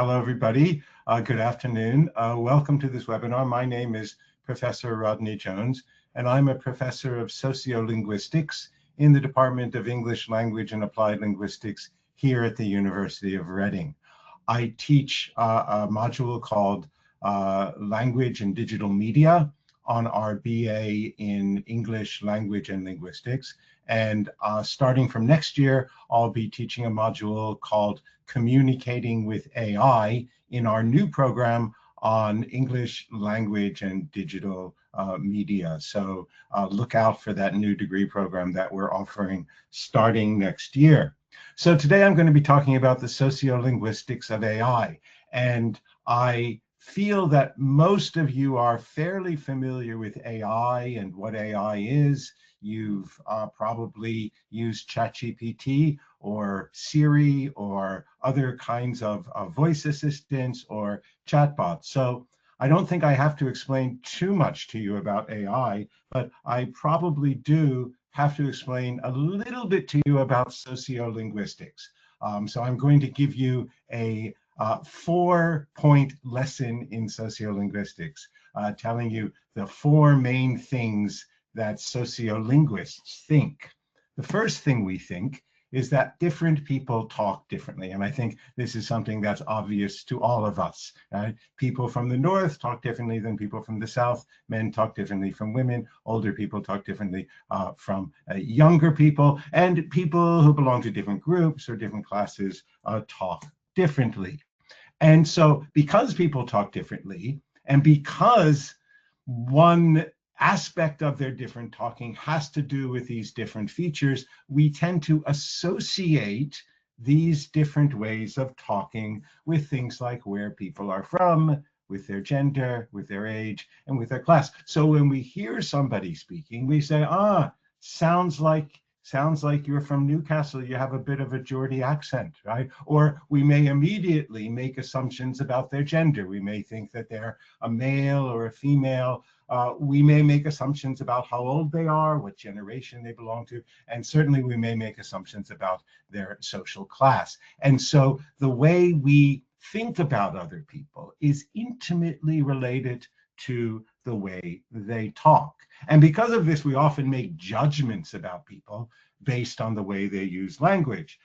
Hello, everybody. Good afternoon. Welcome to this webinar. My name is Professor Rodney Jones, and I'm a professor of sociolinguistics in the Department of English Language and Applied Linguistics here at the University of Reading. I teach a module called Language and Digital Media on our BA in English Language and Linguistics. And starting from next year, I'll be teaching a module called Communicating with AI in our new program on English Language and Digital Media. So look out for that new degree program that we're offering starting next year. So today I'm going to be talking about the sociolinguistics of AI. And I feel that most of you are fairly familiar with AI and what AI is. You've probably used ChatGPT or Siri or other kinds of voice assistants or chatbots. So I don't think I have to explain too much to you about AI, but I probably do have to explain a little bit to you about sociolinguistics. So I'm going to give you a 4-point lesson in sociolinguistics, telling you the 4 main things that sociolinguists think. The first thing we think is that different people talk differently. And I think this is something that's obvious to all of us. People from the North talk differently than people from the South. Men talk differently from women. Older people talk differently from younger people. And people who belong to different groups or different classes talk differently. And so because people talk differently, and because one aspect of their different talking has to do with these different features, we tend to associate these different ways of talking with things like where people are from, with their gender, with their age, and with their class. So when we hear somebody speaking, we say, sounds like you're from Newcastle, you have a bit of a Geordie accent, right? Or we may immediately make assumptions about their gender. We may think that they're a male or a female. We may make assumptions about how old they are, what generation they belong to, and certainly we may make assumptions about their social class. And so the way we think about other people is intimately related to the way they talk. And because of this, we often make judgments about people based on the way they use language,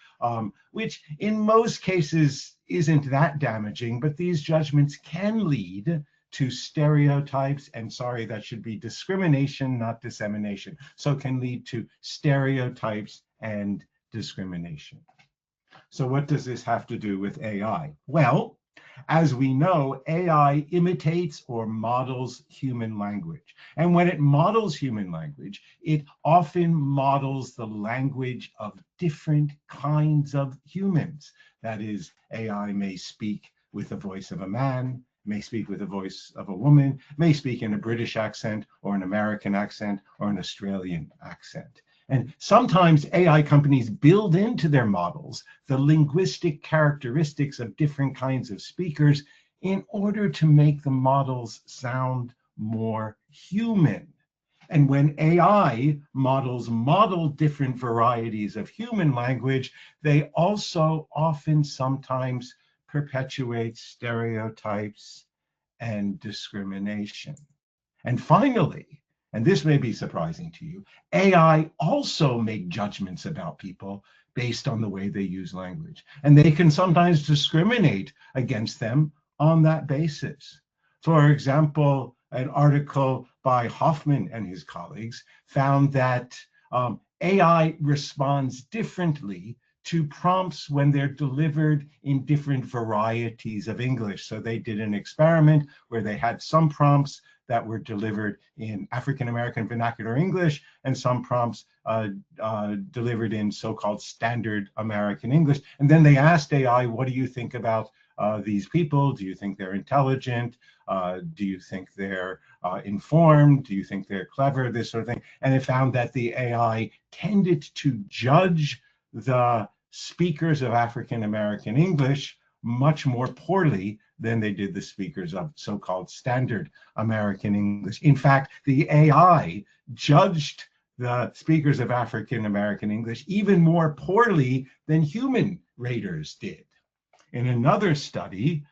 which in most cases isn't that damaging, but these judgments can lead to stereotypes, and sorry, that should be discrimination, not dissemination. So can lead to stereotypes and discrimination. So what does this have to do with AI? Well, as we know, AI imitates or models human language. And when it models human language, it often models the language of different kinds of humans. That is, AI may speak with the voice of a man, may speak with the voice of a woman, may speak in a British accent or an American accent or an Australian accent. And sometimes AI companies build into their models the linguistic characteristics of different kinds of speakers in order to make the models sound more human. And when AI models model different varieties of human language, they also often sometimes perpetuate stereotypes and discrimination. And finally, and this may be surprising to you, AI also make judgments about people based on the way they use language. And they can sometimes discriminate against them on that basis. For example, an article by Hoffman and his colleagues found that AI responds differently to prompts when they're delivered in different varieties of English. So they did an experiment where they had some prompts that were delivered in African American vernacular English and some prompts delivered in so-called standard American English. And then they asked AI, what do you think about these people? Do you think they're intelligent? Do you think they're informed? Do you think they're clever? This sort of thing. And it found that the AI tended to judge the speakers of African American English much more poorly than they did the speakers of so-called standard American English. In fact, the AI judged the speakers of African American English even more poorly than human raters did. In another study,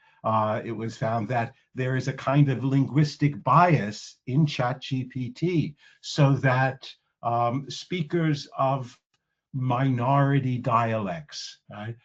it was found that there is a kind of linguistic bias in ChatGPT, so that speakers of minority dialects, right,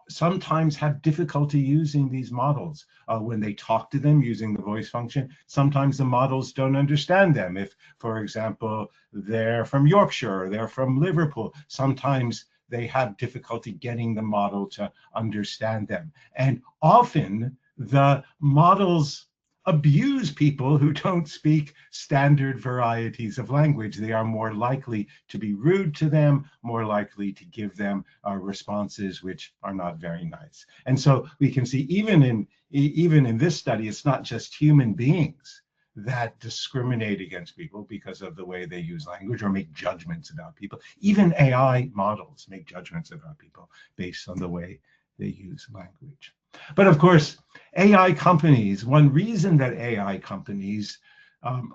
sometimes have difficulty using these models. When they talk to them using the voice function, sometimes the models don't understand them. If, for example, they're from Yorkshire or they're from Liverpool, sometimes they have difficulty getting the model to understand them. And often the models abuse people who don't speak standard varieties of language. They are more likely to be rude to them, more likely to give them responses which are not very nice. And so we can see even in this study, it's not just human beings that discriminate against people because of the way they use language or make judgments about people. Even AI models make judgments about people based on the way they use language. But of course, AI companies, one reason that AI companies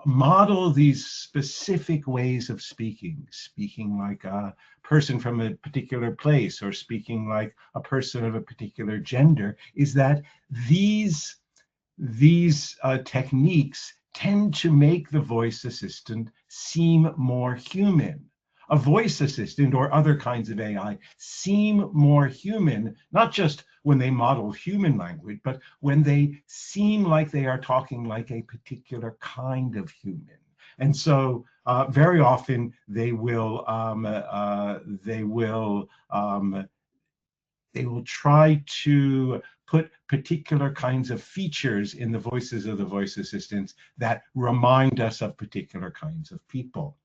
model these specific ways of speaking like a person from a particular place or speaking like a person of a particular gender, is that these techniques tend to make the voice assistant seem more human. A voice assistant or other kinds of AI seem more human, not just when they model human language, but when they seem like they are talking like a particular kind of human. And so very often they will try to put particular kinds of features in the voices of the voice assistants that remind us of particular kinds of people.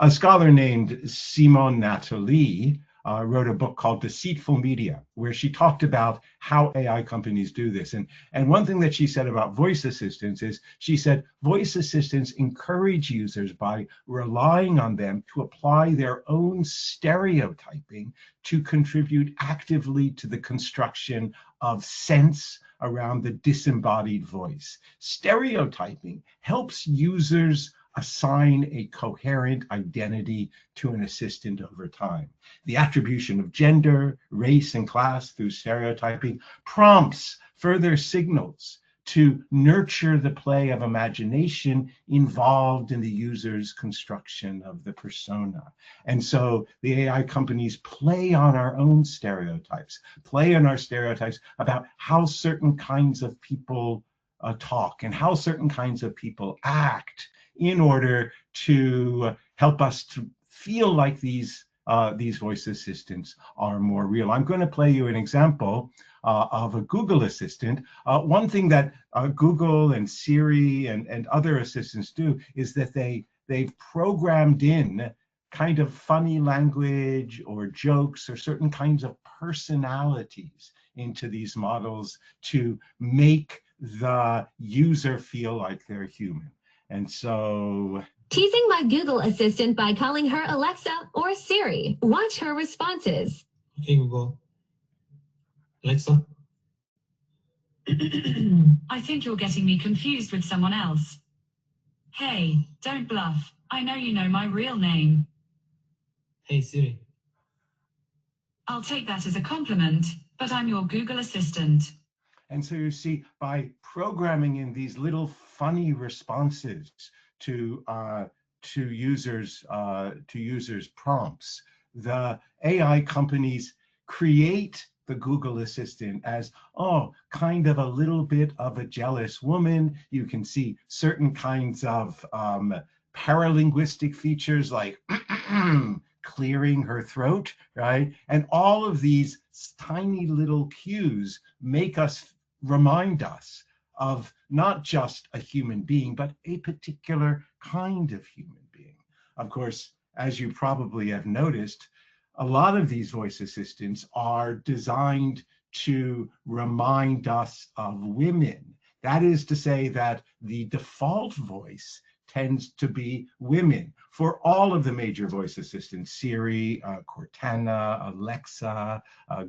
A scholar named Simone Nathalie wrote a book called Deceitful Media, where she talked about how AI companies do this. And one thing that she said about voice assistants is, she said, voice assistants encourage users by relying on them to apply their own stereotyping to contribute actively to the construction of sense around the disembodied voice. Stereotyping helps users assign a coherent identity to an assistant over time. The attribution of gender, race, and class through stereotyping prompts further signals to nurture the play of imagination involved in the user's construction of the persona. And so the AI companies play on our own stereotypes, about how certain kinds of people talk and how certain kinds of people act, in order to help us to feel like these voice assistants are more real. I'm going to play you an example of a Google assistant. One thing that Google and Siri and other assistants do is that they've programmed in kind of funny language or jokes or certain kinds of personalities into these models to make the user feel like they're human. And so, teasing my Google Assistant by calling her Alexa or Siri. Watch her responses. Okay, Google. Alexa. I think you're getting me confused with someone else. Hey, don't bluff. I know you know my real name. Hey, Siri. I'll take that as a compliment, but I'm your Google Assistant. And so you see, by programming in these little funny responses to users' prompts, the AI companies create the Google Assistant as, oh, kind of a little bit of a jealous woman. You can see certain kinds of paralinguistic features like clearing her throat, right? And all of these tiny little cues remind us of not just a human being, but a particular kind of human being. Of course, as you probably have noticed, a lot of these voice assistants are designed to remind us of women. That is to say that the default voice tends to be women for all of the major voice assistants: Siri, Cortana, Alexa,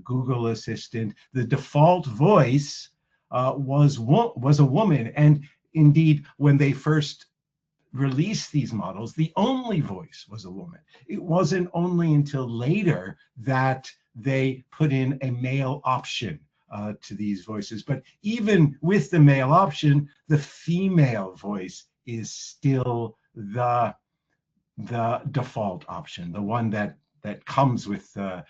Google Assistant. The default voice was a woman. And indeed, when they first released these models, the only voice was a woman. It wasn't only until later that they put in a male option to these voices. But even with the male option, the female voice is still the default option, the one that comes with the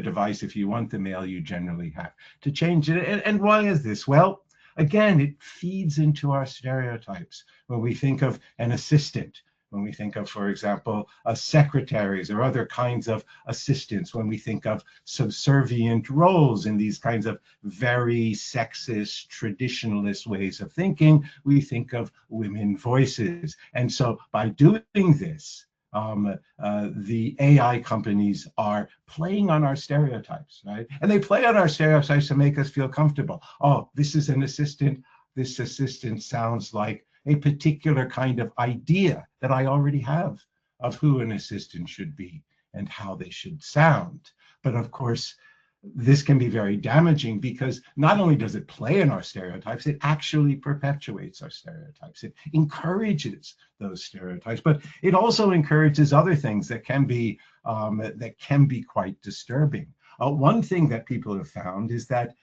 device. If you want the male, you generally have to change it. And why is this? Well, again, it feeds into our stereotypes. When we think of an assistant, when we think of, for example, secretaries or other kinds of assistants, when we think of subservient roles in these kinds of very sexist, traditionalist ways of thinking, we think of women voices. And so by doing this, the AI companies are playing on our stereotypes, right? And they play on our stereotypes to make us feel comfortable. Oh, this is an assistant. This assistant sounds like a particular kind of idea that I already have of who an assistant should be and how they should sound. But of course, this can be very damaging because not only does it play in our stereotypes, it actually perpetuates our stereotypes. It encourages those stereotypes, but it also encourages other things that can be quite disturbing. One thing that people have found is that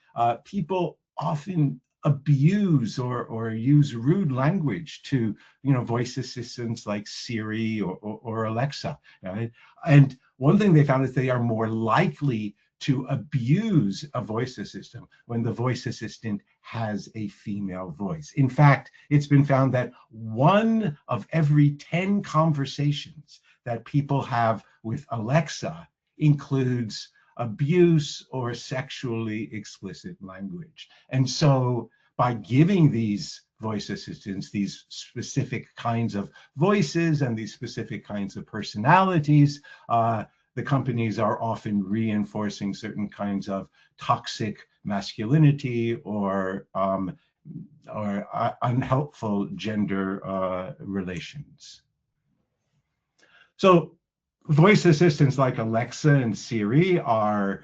people often abuse or use rude language to voice assistants like Siri or Alexa, right? And one thing they found is they are more likely to abuse a voice assistant when the voice assistant has a female voice. In fact, it's been found that 1 of every 10 conversations that people have with Alexa includes abuse or sexually explicit language. And so by giving these voice assistants these specific kinds of voices and these specific kinds of personalities, the companies are often reinforcing certain kinds of toxic masculinity or unhelpful gender relations. So voice assistants like Alexa and Siri are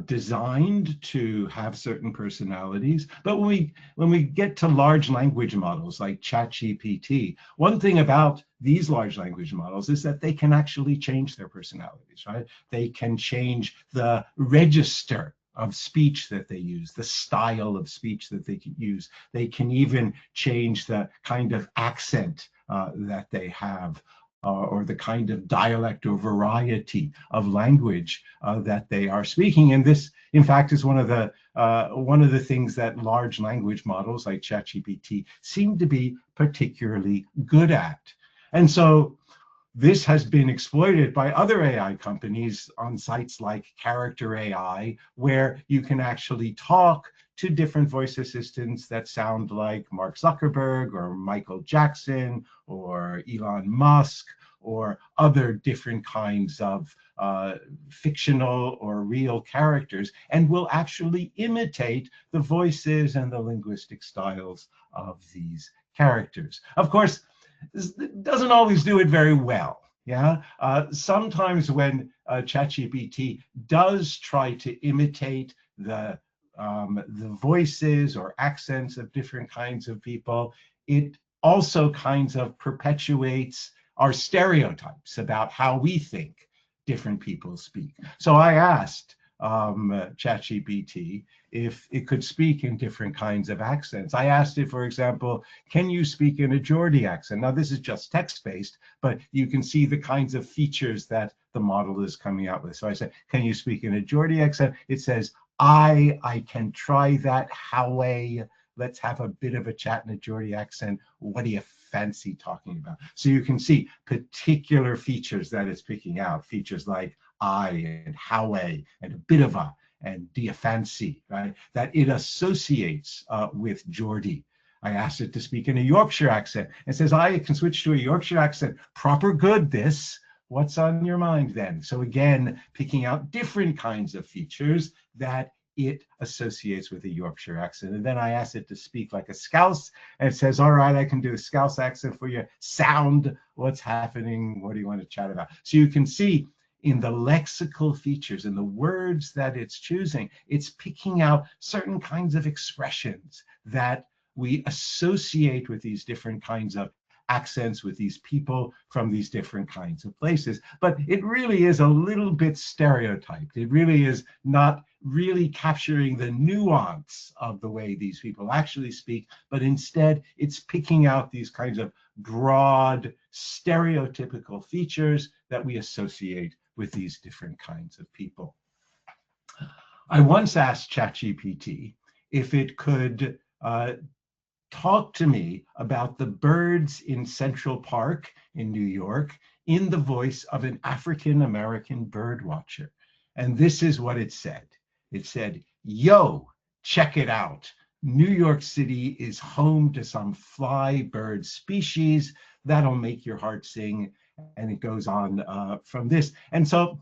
designed to have certain personalities, but when we get to large language models like ChatGPT, one thing about these large language models is that they can actually change their personalities, right? They can change the register of speech that they use, the style of speech that they can use. They can even change the kind of accent that they have. Or the kind of dialect or variety of language that they are speaking. And this, in fact, is one of the things that large language models like ChatGPT seem to be particularly good at. And so this has been exploited by other AI companies on sites like Character AI, where you can actually talk to different voice assistants that sound like Mark Zuckerberg or Michael Jackson or Elon Musk or other different kinds of fictional or real characters, and will actually imitate the voices and the linguistic styles of these characters. Of course, this doesn't always do it very well. Yeah, sometimes when ChatGPT does try to imitate the voices or accents of different kinds of people, it also kinds of perpetuates our stereotypes about how we think different people speak. So I asked ChatGPT if it could speak in different kinds of accents. I asked it, for example, can you speak in a Geordie accent? Now, this is just text-based, but you can see the kinds of features that the model is coming out with. So I said, can you speak in a Geordie accent? It says, I can try that. Howie, let's have a bit of a chat in a Geordie accent. What do you fancy talking about? So you can see particular features that it's picking out, features like I and Howie and a bit of a and do you fancy, right? That it associates with Geordie. I asked it to speak in a Yorkshire accent. It says, I can switch to a Yorkshire accent. Proper good, this. What's on your mind then? So again, picking out different kinds of features that it associates with a Yorkshire accent. And then I asked it to speak like a Scouse, and it says, all right, I can do a Scouse accent for you. Sound, what's happening? What do you want to chat about? So you can see in the lexical features, in the words that it's choosing, it's picking out certain kinds of expressions that we associate with these different kinds of accents, with these people from these different kinds of places. But it really is a little bit stereotyped. It really is not really capturing the nuance of the way these people actually speak, but instead it's picking out these kinds of broad stereotypical features that we associate with these different kinds of people. I once asked ChatGPT if it could talk to me about the birds in Central Park in New York in the voice of an African-American bird watcher. And this is what it said. It said, "Yo, check it out. New York City is home to some fly bird species that'll make your heart sing." And it goes on from this. And so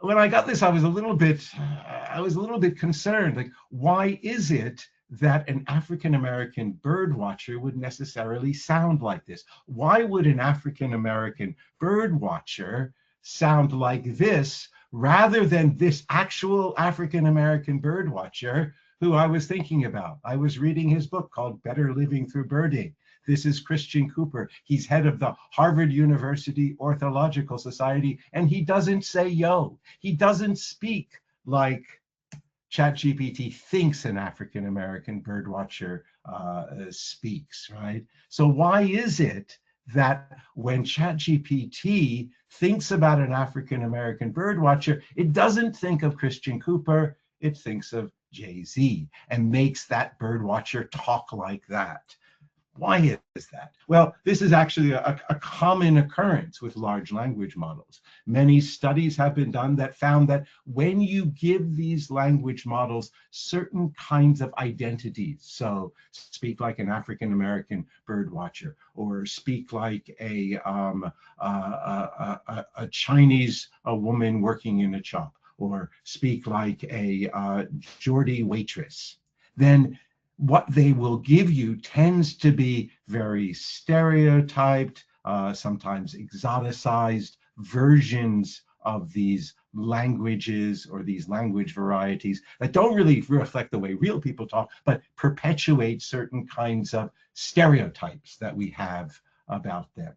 when I got this, I was a little bit concerned. Like, why is it that an African-American bird watcher would necessarily sound like this? Why would an African-American bird watcher sound like this rather than this actual African-American bird watcher who I was thinking about? I was reading his book called Better Living Through Birding. This is Christian Cooper. He's head of the Harvard University Ornithological Society, and he doesn't say yo. He doesn't speak like ChatGPT thinks an African-American birdwatcher speaks, right? So why is it that when ChatGPT thinks about an African-American birdwatcher, it doesn't think of Christian Cooper, it thinks of Jay-Z and makes that birdwatcher talk like that? Why is that? Well, this is actually a common occurrence with large language models. Many studies have been done that found that when you give these language models certain kinds of identities, so speak like an African-American bird watcher, or speak like a Chinese woman working in a shop, or speak like a Geordie waitress, then what they will give you tends to be very stereotyped, sometimes exoticized versions of these languages or these language varieties that don't really reflect the way real people talk, but perpetuate certain kinds of stereotypes that we have about them.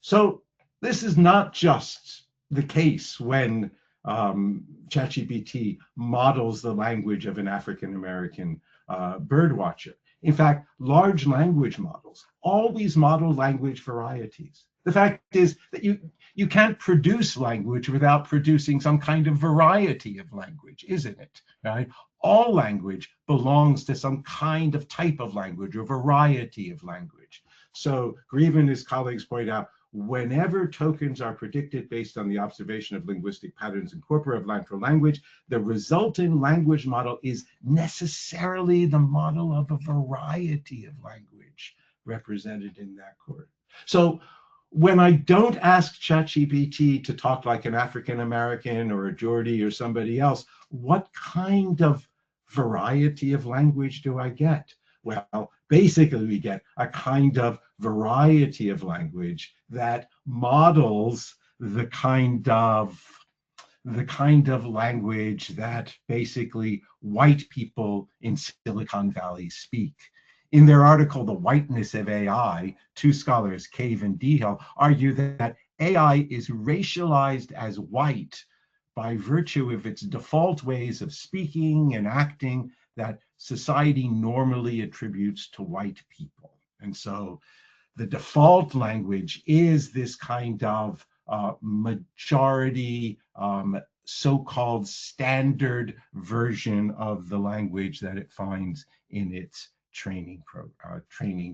So this is not just the case when ChatGPT models the language of an African-American bird watcher. In fact, large language models always model language varieties. The fact is that you can't produce language without producing some kind of variety of language, isn't it? Right? All language belongs to some kind of type of language or variety of language. So Grieve and his colleagues point out, whenever tokens are predicted based on the observation of linguistic patterns and corpora of natural language, the resulting language model is necessarily the model of a variety of language represented in that corpora. So when I don't ask ChatGPT to talk like an African-American or a Geordie or somebody else, what kind of variety of language do I get? Well, basically we get a kind of variety of language that models the kind of language that basically white people in Silicon Valley speak. In their article, The Whiteness of AI, two scholars, Cave and Dehill, argue that AI is racialized as white by virtue of its default ways of speaking and acting that society normally attributes to white people. And so the default language is this kind of majority, so-called standard version of the language that it finds in its training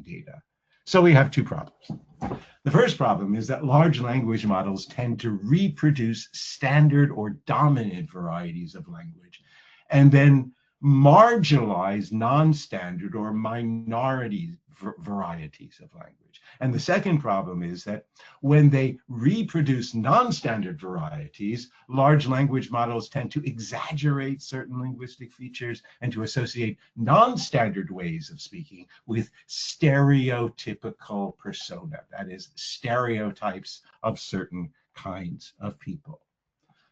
data. So we have two problems. The first problem is that large language models tend to reproduce standard or dominant varieties of language, and then marginalize non-standard or minority varieties of language. And the second problem is that when they reproduce non-standard varieties, large language models tend to exaggerate certain linguistic features and to associate non-standard ways of speaking with stereotypical persona, that is, stereotypes of certain kinds of people.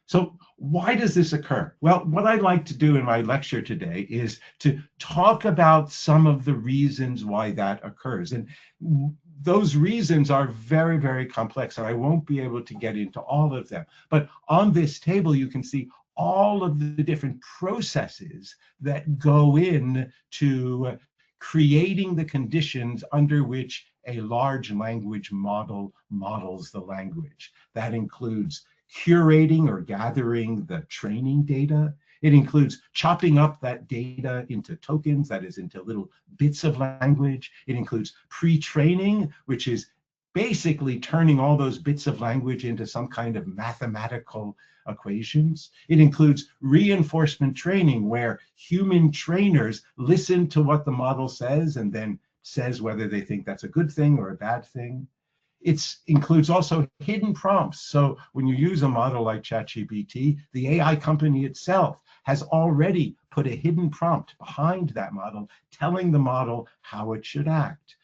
So why does this occur? Well, what I'd like to do in my lecture today is to talk about some of the reasons why that occurs. And those reasons are very, very complex, and I won't be able to get into all of them. But on this table, you can see all of the different processes that go in to creating the conditions under which a large language model models the language. That includes curating or gathering the training data. It includes chopping up that data into tokens, that is, into little bits of language. It includes pre-training, which is basically turning all those bits of language into some kind of mathematical equations. It includes reinforcement training, where human trainers listen to what the model says and then says whether they think that's a good thing or a bad thing. It includes also hidden prompts. So when you use a model like ChatGPT, the AI company itself has already put a hidden prompt behind that model, telling the model how it should act.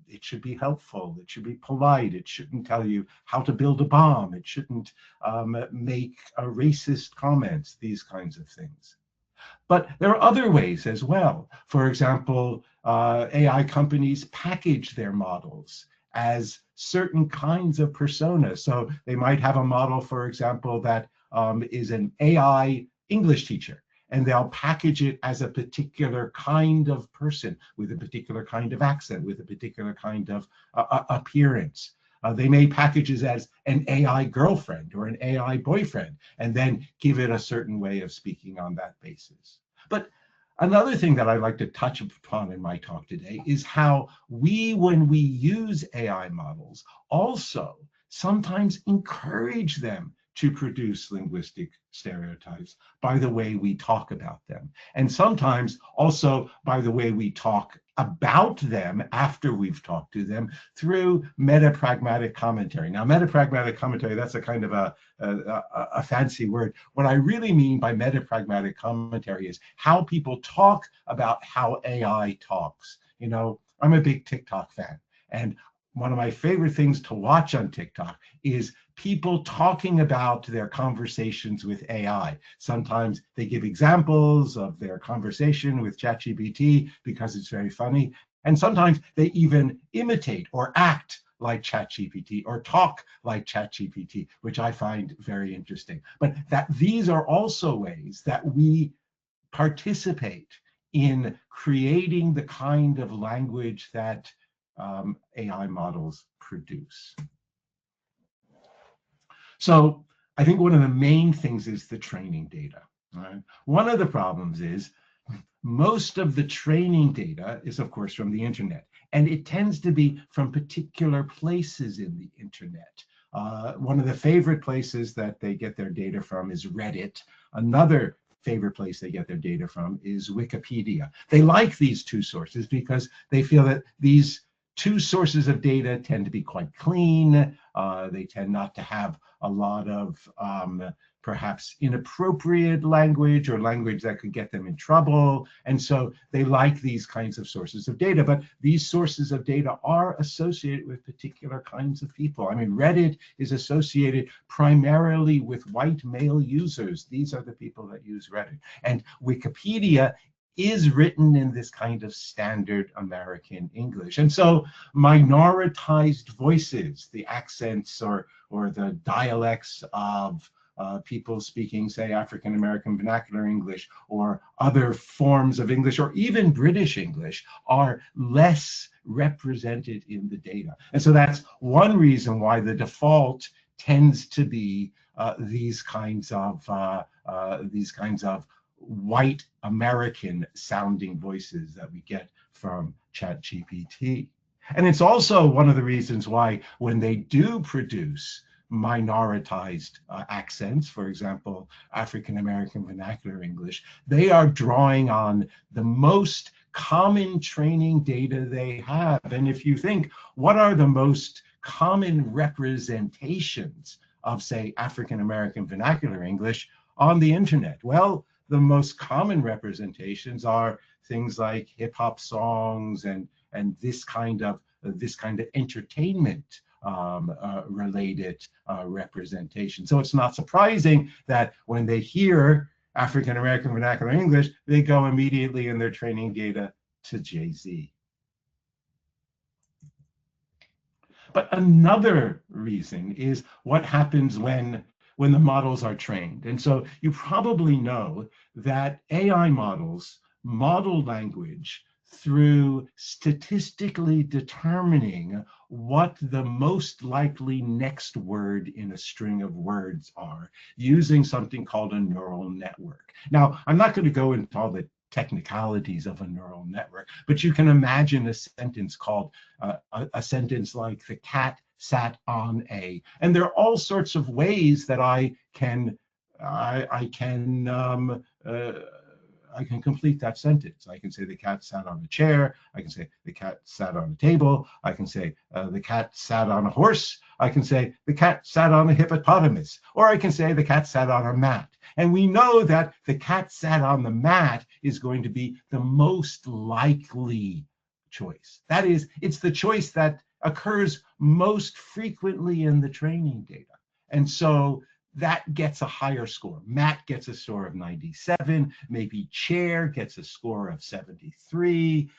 It should be helpful, it should be polite, it shouldn't tell you how to build a bomb, it shouldn't make racist comments, these kinds of things. But there are other ways as well. For example, AI companies package their models as certain kinds of personas. So they might have a model, for example, that is an AI English teacher, and they'll package it as a particular kind of person with a particular kind of accent, with a particular kind of appearance. They may package it as an AI girlfriend or an AI boyfriend, and then give it a certain way of speaking on that basis. But another thing that I'd like to touch upon in my talk today is how we, when we use AI models, also sometimes encourage them to produce linguistic stereotypes by the way we talk about them, and sometimes also by the way we talk about them after we've talked to them through metapragmatic commentary. Now, metapragmatic commentary, that's a kind of a fancy word. What I really mean by metapragmatic commentary is how people talk about how AI talks. You know, I'm a big TikTok fan, and one of my favorite things to watch on TikTok is people talking about their conversations with AI. Sometimes they give examples of their conversation with ChatGPT because it's very funny. And sometimes they even imitate or act like ChatGPT or talk like ChatGPT, which I find very interesting. But that these are also ways that we participate in creating the kind of language that AI models produce. So I think one of the main things is the training data. Right? One of the problems is most of the training data is, of course, from the internet, and it tends to be from particular places in the internet. One of the favorite places that they get their data from is Reddit. Another favorite place they get their data from is Wikipedia. They like these two sources because they feel that these two sources of data tend to be quite clean. They tend not to have a lot of perhaps inappropriate language or language that could get them in trouble. And so they like these kinds of sources of data. But these sources of data are associated with particular kinds of people. I mean, Reddit is associated primarily with white male users. These are the people that use Reddit. And Wikipedia is written in this kind of standard American English. And so minoritized voices, the accents or the dialects of people speaking, say, African American vernacular English or other forms of English or even British English are less represented in the data. And so that's one reason why the default tends to be these kinds of white American sounding voices that we get from ChatGPT. And it's also one of the reasons why when they do produce minoritized accents, for example, African American vernacular English, they are drawing on the most common training data they have. And if you think, what are the most common representations of, say, African American vernacular English on the internet? Well, the most common representations are things like hip hop songs and this kind of entertainment related representation. So it's not surprising that when they hear African American vernacular English, they go immediately in their training data to Jay-Z. But another reason is what happens when the models are trained. And so you probably know that AI models model language through statistically determining what the most likely next word in a string of words are using something called a neural network. Now, I'm not going to go into all the technicalities of a neural network, but you can imagine a sentence called a sentence like the cat sat on a, and there are all sorts of ways that I can complete that sentence. I can say the cat sat on a chair. I can say the cat sat on a table. I can say the cat sat on a horse. I can say the cat sat on a hippopotamus. Or I can say the cat sat on a mat. And we know that the cat sat on the mat is going to be the most likely choice. That is, it's the choice that occurs most frequently in the training data. And so that gets a higher score. Mat gets a score of 97, maybe chair gets a score of 73,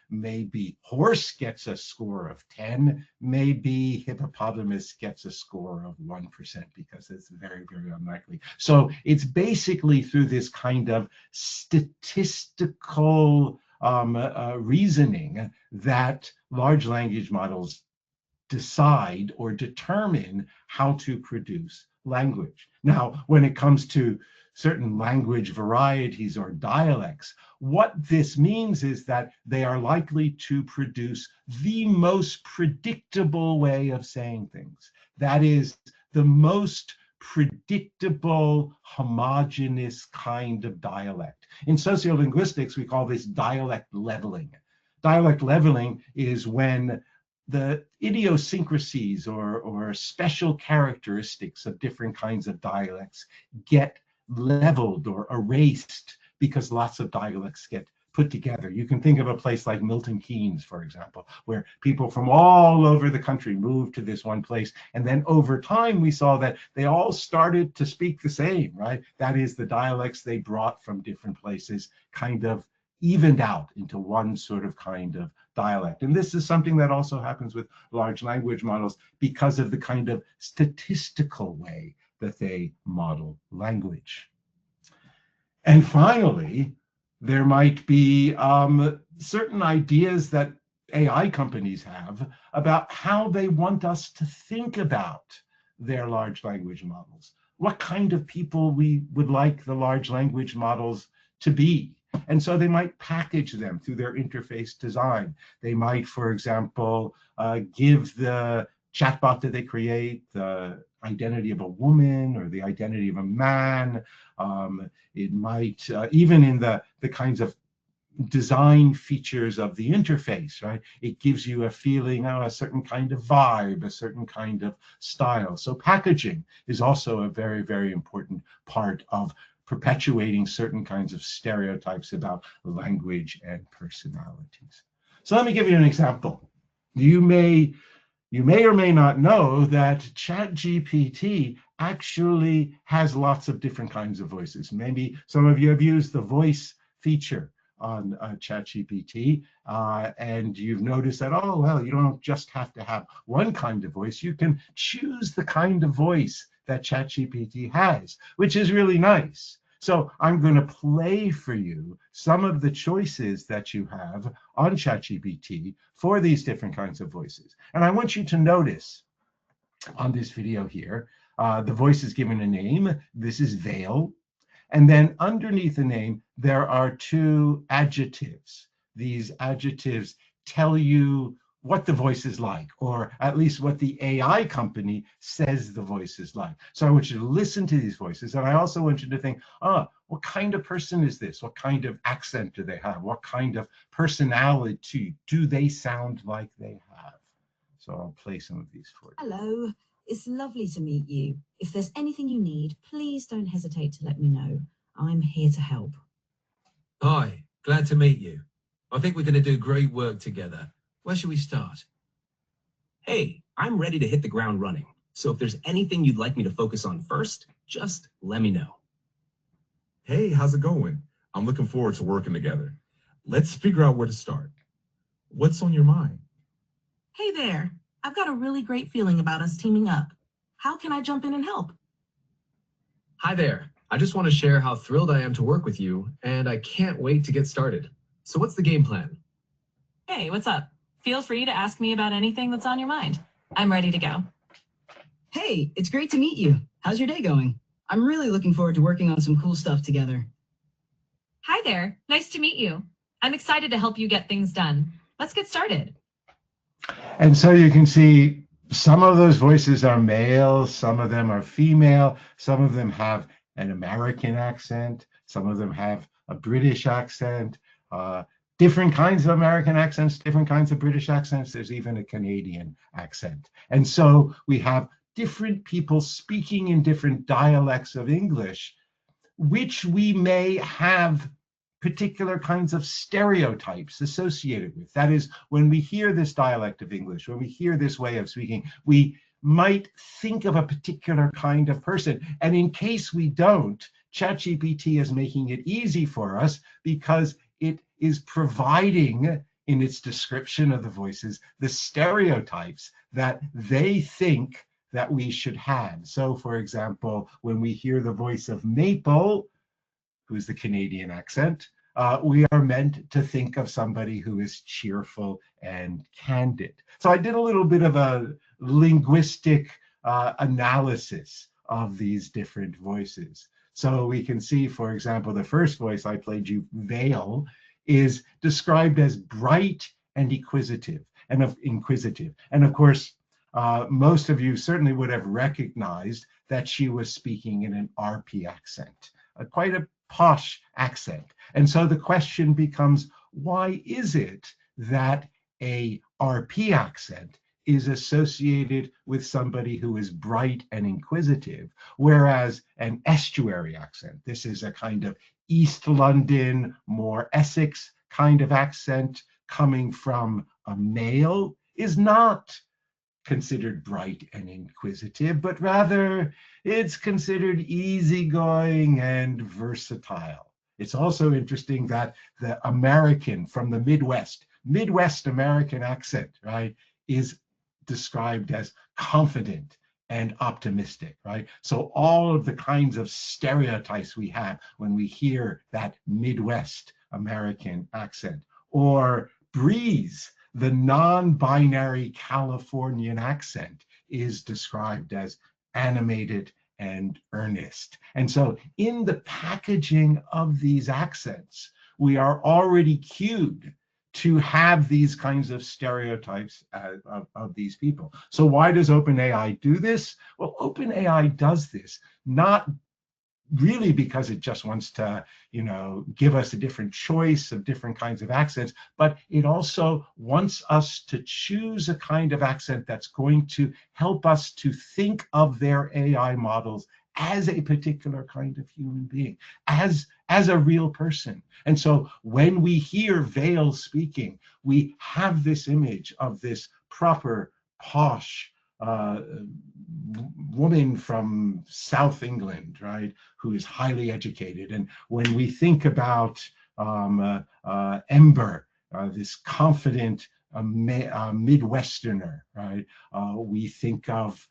maybe horse gets a score of 10, maybe hippopotamus gets a score of 1% because it's very, very unlikely. So it's basically through this kind of statistical reasoning that large language models decide or determine how to produce language. Now, when it comes to certain language varieties or dialects, what this means is that they are likely to produce the most predictable way of saying things. That is, the most predictable, homogeneous kind of dialect. In sociolinguistics, we call this dialect leveling. Dialect leveling is when the idiosyncrasies or special characteristics of different kinds of dialects get leveled or erased because lots of dialects get put together. You can think of a place like Milton Keynes, for example, where people from all over the country moved to this one place. And then over time, we saw that they all started to speak the same, right? That is, the dialects they brought from different places kind of evened out into one sort of kind of dialect. And this is something that also happens with large language models because of the kind of statistical way that they model language. And finally, there might be certain ideas that AI companies have about how they want us to think about their large language models. What kind of people we would like the large language models to be. And so they might package them through their interface design. They might, for example, give the chatbot that they create the identity of a woman or the identity of a man. It might, even in the kinds of design features of the interface, right? It gives you a feeling, a certain kind of vibe, a certain kind of style. So packaging is also a very, very important part of perpetuating certain kinds of stereotypes about language and personalities. So let me give you an example. You may or may not know that ChatGPT actually has lots of different kinds of voices. Maybe some of you have used the voice feature on ChatGPT, and you've noticed that, oh, well, you don't just have to have one kind of voice. You can choose the kind of voice that ChatGPT has, which is really nice. So I'm going to play for you some of the choices that you have on ChatGPT for these different kinds of voices. And I want you to notice on this video here, the voice is given a name. This is Vale. And then underneath the name, there are two adjectives. These adjectives tell you what the voice is like, or at least what the AI company says the voice is like. So I want you to listen to these voices. And I also want you to think, what kind of person is this? What kind of accent do they have? What kind of personality do they sound like they have? So I'll play some of these for you. Hello, it's lovely to meet you. If there's anything you need, please don't hesitate to let me know. I'm here to help. Hi, glad to meet you. I think we're going to do great work together. Where should we start? Hey, I'm ready to hit the ground running. So if there's anything you'd like me to focus on first, just let me know. Hey, how's it going? I'm looking forward to working together. Let's figure out where to start. What's on your mind? Hey there. I've got a really great feeling about us teaming up. How can I jump in and help? Hi there. I just want to share how thrilled I am to work with you, and I can't wait to get started. So what's the game plan? Hey, what's up? Feel free to ask me about anything that's on your mind. I'm ready to go. Hey, it's great to meet you. How's your day going? I'm really looking forward to working on some cool stuff together. Hi there. Nice to meet you. I'm excited to help you get things done. Let's get started. And so you can see some of those voices are male, some of them are female, some of them have an American accent, some of them have a British accent, different kinds of American accents, different kinds of British accents. There's even a Canadian accent. And so we have different people speaking in different dialects of English, which we may have particular kinds of stereotypes associated with. That is, when we hear this dialect of English, when we hear this way of speaking, we might think of a particular kind of person. And in case we don't, ChatGPT is making it easy for us because it is providing in its description of the voices the stereotypes that they think that we should have. So for example, when we hear the voice of Maple, who's the Canadian accent, we are meant to think of somebody who is cheerful and candid. So I did a little bit of a linguistic analysis of these different voices. So we can see, for example, the first voice I played you, Vale, is described as bright and inquisitive. And of course, most of you certainly would have recognized that she was speaking in an RP accent, quite a posh accent. And so the question becomes, why is it that a RP accent is associated with somebody who is bright and inquisitive, whereas an estuary accent, this is a kind of East London, more Essex kind of accent coming from a male, is not considered bright and inquisitive, but rather it's considered easygoing and versatile. It's also interesting that the American from the Midwest American accent, right, is described as confident and optimistic, right? So all of the kinds of stereotypes we have when we hear that Midwest American accent, or Breeze, the non-binary Californian accent, is described as animated and earnest. And so in the packaging of these accents, we are already cued to have these kinds of stereotypes of these people. So why does OpenAI do this? Well, OpenAI does this not really because it just wants to, give us a different choice of different kinds of accents, but it also wants us to choose a kind of accent that's going to help us to think of their AI models as a particular kind of human being, as a real person. And so when we hear Vale speaking, we have this image of this proper, posh woman from South England, right, who is highly educated. And when we think about Ember, this confident Midwesterner, right, we think of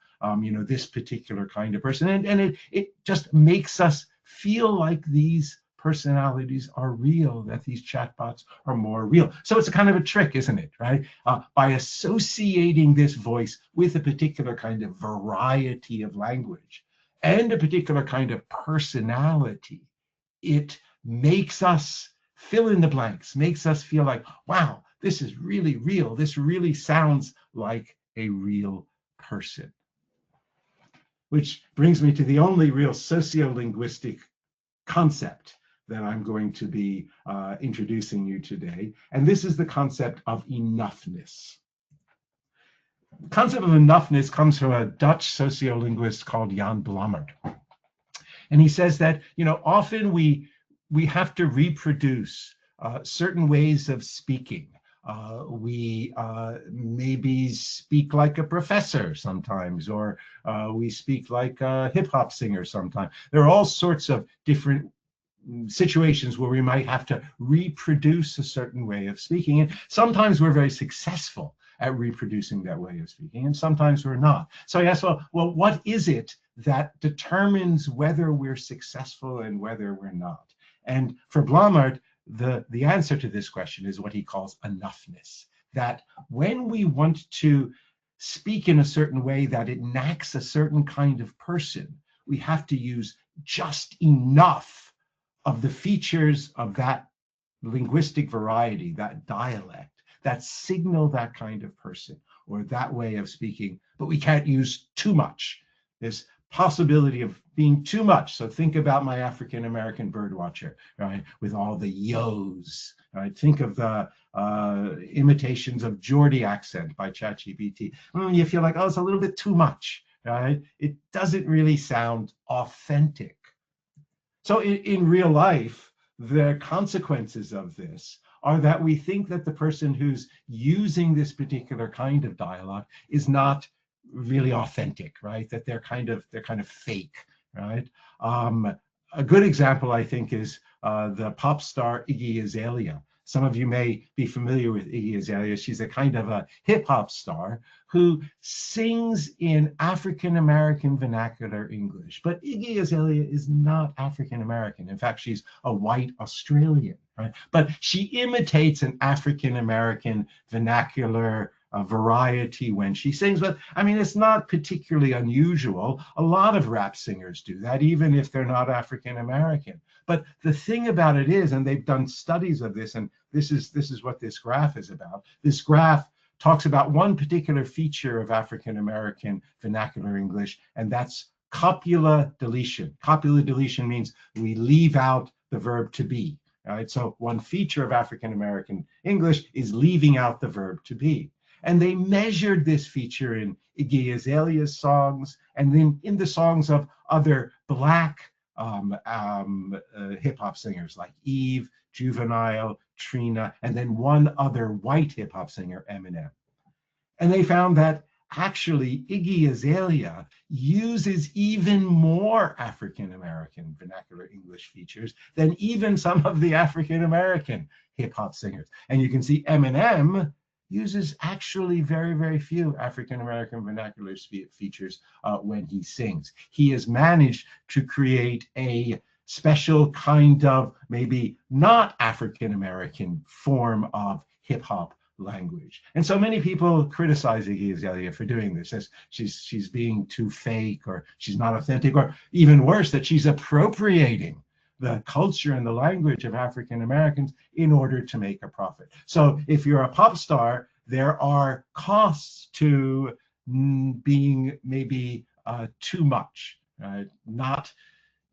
this particular kind of person, and it just makes us feel like these personalities are real, that these chatbots are more real. So it's a kind of a trick, isn't it, right? By associating this voice with a particular kind of variety of language and a particular kind of personality, it makes us fill in the blanks, makes us feel like, wow, this is really real. This really sounds like a real person. Which brings me to the only real sociolinguistic concept that I'm going to be introducing you today. And this is the concept of enoughness. The concept of enoughness comes from a Dutch sociolinguist called Jan Blammert. And he says that, often we have to reproduce certain ways of speaking. We maybe speak like a professor sometimes, or we speak like a hip hop singer sometimes. There are all sorts of different situations where we might have to reproduce a certain way of speaking. And sometimes we're very successful at reproducing that way of speaking, and sometimes we're not. So I asked, well, what is it that determines whether we're successful and whether we're not? And for Blommaert, the answer to this question is what he calls enoughness. That when we want to speak in a certain way that it enacts a certain kind of person, we have to use just enough of the features of that linguistic variety, that dialect, that signal that kind of person or that way of speaking, but we can't use too much. There's possibility of being too much. So think about my African-American birdwatcher, right, with all the yos, right? Think of the imitations of Geordie accent by ChatGPT. You feel like, oh, it's a little bit too much, right? It doesn't really sound authentic. So in real life, the consequences of this are that we think that the person who's using this particular kind of dialogue is not really authentic, right? That they're kind of fake, right? A good example, I think, is the pop star Iggy Azalea. Some of you may be familiar with Iggy Azalea. She's a kind of a hip hop star who sings in African-American vernacular English. But Iggy Azalea is not African-American. In fact, she's a white Australian, right? But she imitates an African-American vernacular variety when she sings. But I mean, it's not particularly unusual. A lot of rap singers do that, even if they're not African-American. But the thing about it is, and they've done studies of this, and this is what this graph is about. This graph talks about one particular feature of African-American vernacular English, and that's copula deletion. Copula deletion means we leave out the verb to be. Right? So one feature of African-American English is leaving out the verb to be. And they measured this feature in Iggy Azalea's songs, and then in the songs of other Black hip-hop singers like Eve, Juvenile, Trina, and then one other white hip-hop singer, Eminem. And they found that actually Iggy Azalea uses even more African-American vernacular English features than even some of the African-American hip-hop singers. And you can see Eminem uses actually very, very few African-American vernacular features when he sings. He has managed to create a special kind of maybe not African-American form of hip-hop language. And so many people criticize Iggy Azalea for doing this, as she's being too fake, or she's not authentic, or even worse, that she's appropriating the culture and the language of African Americans in order to make a profit. So if you're a pop star, there are costs to being maybe too much, not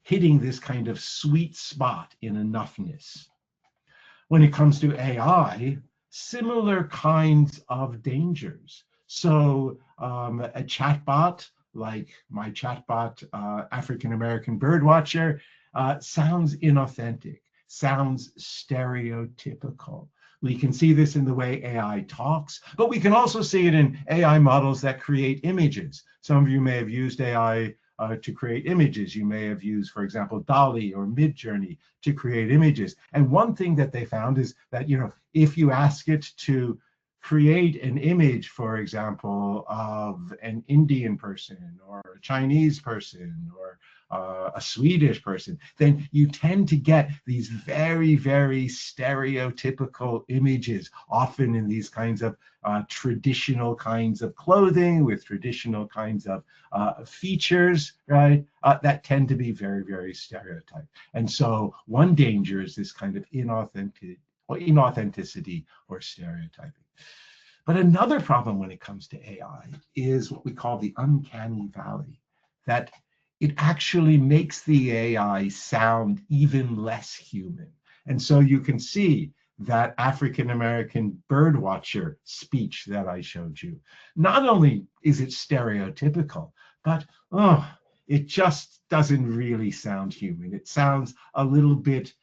hitting this kind of sweet spot in enoughness. When it comes to AI, similar kinds of dangers. So a chatbot, like my chatbot, African American birdwatcher, sounds inauthentic, sounds stereotypical. We can see this in the way AI talks, but we can also see it in AI models that create images. Some of you may have used AI to create images. You may have used, for example, DALL-E or Midjourney to create images. And one thing that they found is that, if you ask it to create an image, for example, of an Indian person or a Chinese person or a Swedish person, then you tend to get these very, very stereotypical images, often in these kinds of traditional kinds of clothing with traditional kinds of features, right, that tend to be very, very stereotyped. And so one danger is this kind of inauthenticity or stereotyping. But another problem when it comes to AI is what we call the uncanny valley, that it actually makes the AI sound even less human. And so you can see that African-American birdwatcher speech that I showed you. Not only is it stereotypical, but it just doesn't really sound human. It sounds a little bit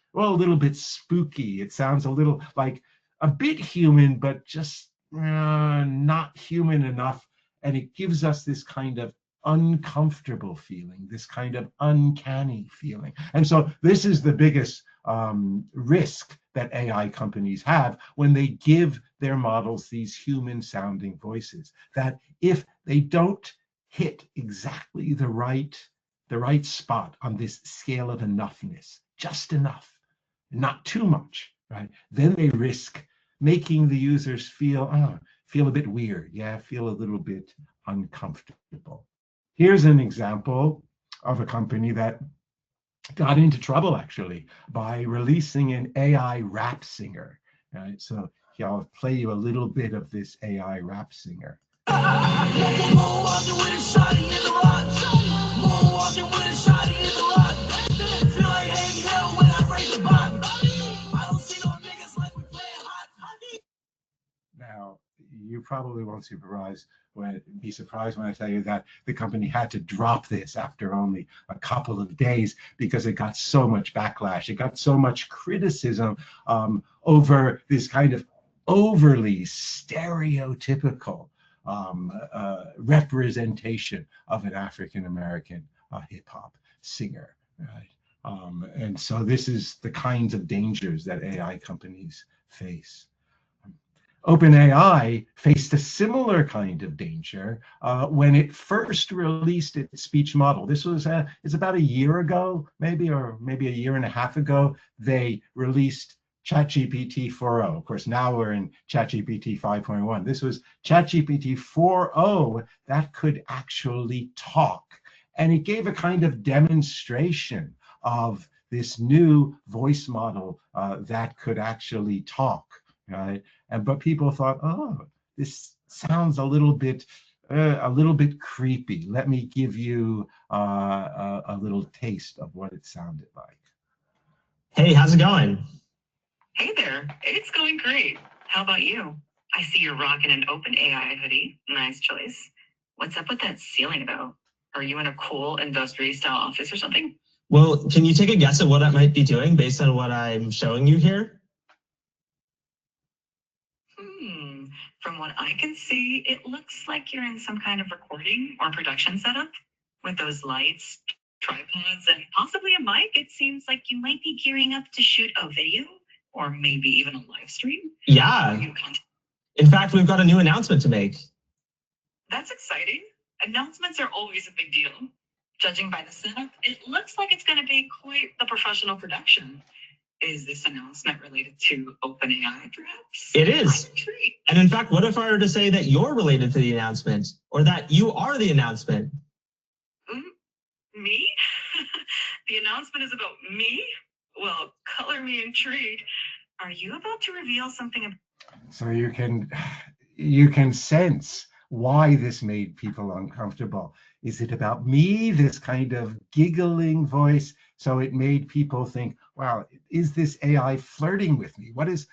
spooky. It sounds a little like a bit human, but just not human enough. And it gives us this kind of uncomfortable feeling, this kind of uncanny feeling. And so this is the biggest risk that AI companies have when they give their models these human-sounding voices, that if they don't hit exactly the right spot on this scale of enoughness, just enough, not too much, right? Then they risk making the users feel a bit weird, feel a little bit uncomfortable. Here's an example of a company that got into trouble actually by releasing an AI rap singer, right? So here, I'll play you a little bit of this AI rap singer. Now, you probably won't be surprised when I tell you that the company had to drop this after only a couple of days because it got so much backlash. It got so much criticism over this kind of overly stereotypical representation of an African-American hip-hop singer, right? And so this is the kinds of dangers that AI companies face. OpenAI faced a similar kind of danger when it first released its speech model. This was it's about a year ago, maybe a year and a half ago. They released ChatGPT 4.0. Of course, now we're in ChatGPT 5.1. This was ChatGPT 4.0 that could actually talk, and it gave a kind of demonstration of this new voice model that could actually talk. Right, but people thought, oh, this sounds a little bit creepy. Let me give you a little taste of what it sounded like. Hey, how's it going? Hey there, it's going great. How about you? I see you're rocking an OpenAI hoodie. Nice choice. What's up with that ceiling though? Are you in a cool industry-style office or something? Well, can you take a guess at what I might be doing based on what I'm showing you here? From what I can see, it looks like you're in some kind of recording or production setup with those lights, tripods, and possibly a mic. It seems like you might be gearing up to shoot a video or maybe even a live stream. Yeah. In fact, we've got a new announcement to make. That's exciting. Announcements are always a big deal. Judging by the setup, it looks like it's going to be quite the professional production. Is this announcement related to OpenAI, perhaps? It is. And in fact, what if I were to say that you're related to the announcement, or that you are the announcement? Me? The announcement is about me? Well, color me intrigued. Are you about to reveal something? So you can sense why this made people uncomfortable. Is it about me, this kind of giggling voice? So it made people think, wow, is this AI flirting with me? What is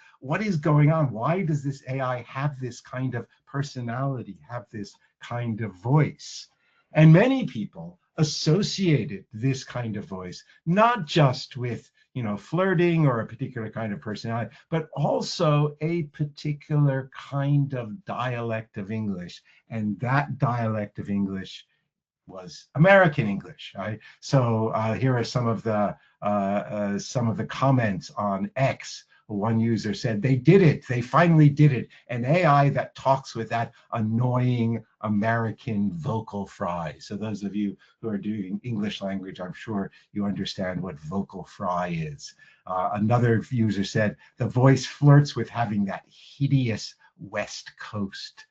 going on? Why does this AI have this kind of personality, have this kind of voice? And many people associated this kind of voice, not just with flirting or a particular kind of personality, but also a particular kind of dialect of English. And that dialect of English was American English, right? So here are some of the comments on X. One user said, they did it, they finally did it. An AI that talks with that annoying American vocal fry. So those of you who are doing English language, I'm sure you understand what vocal fry is. Another user said, the voice flirts with having that hideous West Coast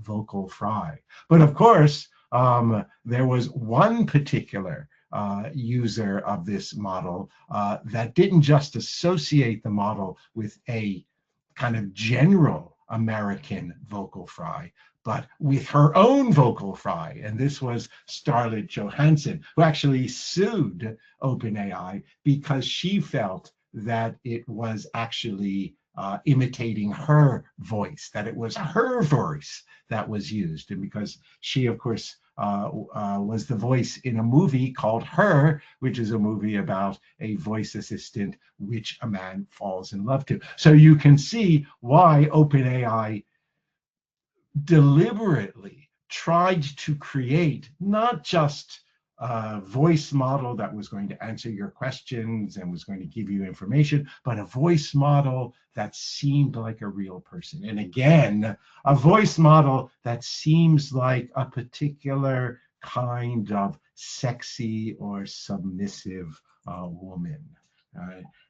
vocal fry. But of course, there was one particular user of this model that didn't just associate the model with a kind of general American vocal fry, but with her own vocal fry. And this was Scarlett Johansson, who actually sued OpenAI because she felt that it was actually imitating her voice, that it was her voice that was used. And because she, of course, was the voice in a movie called Her, which is a movie about a voice assistant which a man falls in love to. So you can see why OpenAI deliberately tried to create not just voice model that was going to answer your questions and was going to give you information, but a voice model that seemed like a real person. And again, a voice model that seems like a particular kind of sexy or submissive woman.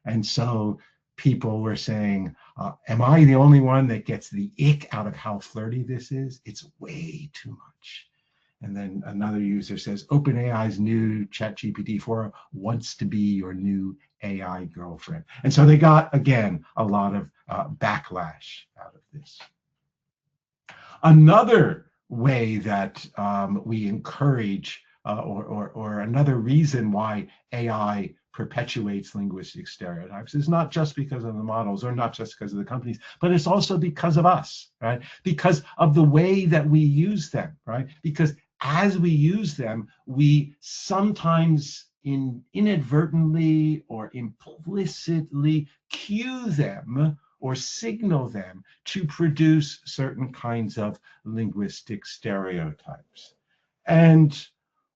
And so people were saying, am I the only one that gets the ick out of how flirty this is? It's way too much. And then another user says, OpenAI's new ChatGPT 4 wants to be your new AI girlfriend. And so they got, again, a lot of backlash out of this. Another way that we encourage, or another reason why AI perpetuates linguistic stereotypes is not just because of the models or not just because of the companies, but it's also because of us, right? Because of the way that we use them, right? Because as we use them, we sometimes inadvertently or implicitly cue them or signal them to produce certain kinds of linguistic stereotypes. And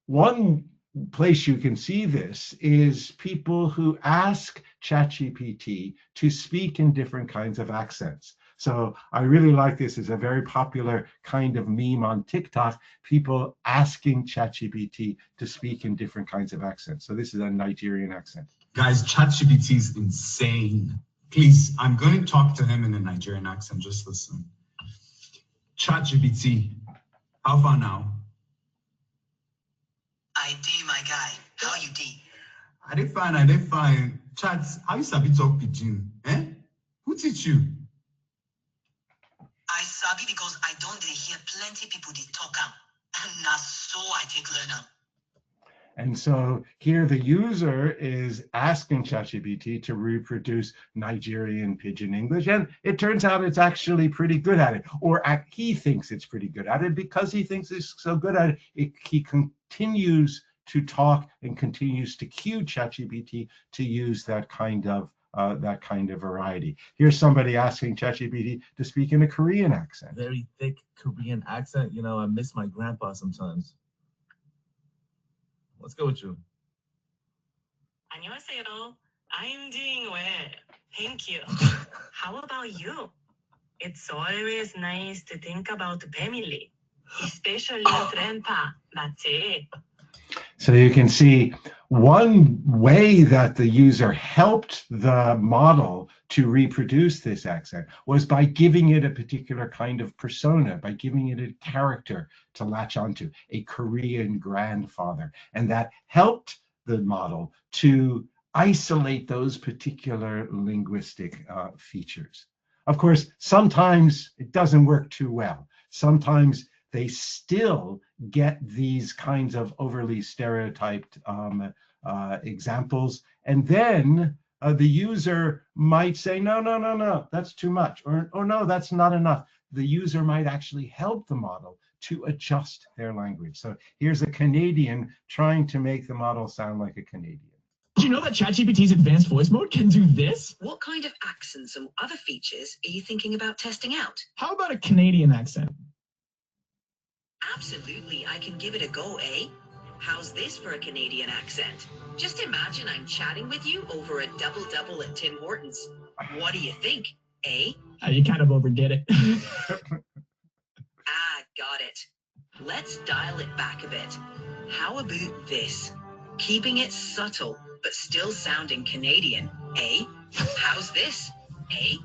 one place you can see this is people who ask ChatGPT to speak in different kinds of accents. So I really like this. It's a very popular kind of meme on TikTok, people asking ChatGPT to speak in different kinds of accents. So this is a Nigerian accent. Guys, ChatGPT is insane. Please, I'm going to talk to him in a Nigerian accent. Just listen. ChatGPT, how far now? I did, my guy. How you did? I did fine. Chat, how you sabi talk pidgin? Eh? Who teach you? I sabi because I don't hear plenty people they talk am. And na so I take learn am. And so here the user is asking ChatGPT to reproduce Nigerian pidgin English, and it turns out it's actually pretty good at it, or he thinks it's pretty good at it. Because he thinks it's so good at it, he continues to talk and continues to cue ChatGPT to use that kind of variety. Here's somebody asking ChatGPT to speak in a Korean accent. Very thick Korean accent. You know, I miss my grandpa sometimes. Let's go with you. 안녕하세요. I'm doing well. Thank you. How about you? It's always nice to think about family, especially grandpa. 맞지? So you can see one way that the user helped the model to reproduce this accent was by giving it a particular kind of persona, by giving it a character to latch onto, a Korean grandfather. And that helped the model to isolate those particular linguistic features. Of course, sometimes it doesn't work too well. Sometimes they still get these kinds of overly stereotyped examples. And then the user might say, no, that's too much. Or no, that's not enough. The user might actually help the model to adjust their language. So here's a Canadian trying to make the model sound like a Canadian. Did you know that ChatGPT's advanced voice mode can do this? What kind of accents and other features are you thinking about testing out? How about a Canadian accent? Absolutely, I can give it a go, eh? How's this for a Canadian accent? Just imagine I'm chatting with you over a double-double at Tim Hortons. What do you think, eh? You kind of overdid it. Got it. Let's dial it back a bit. How about this? Keeping it subtle, but still sounding Canadian, eh? How's this, eh?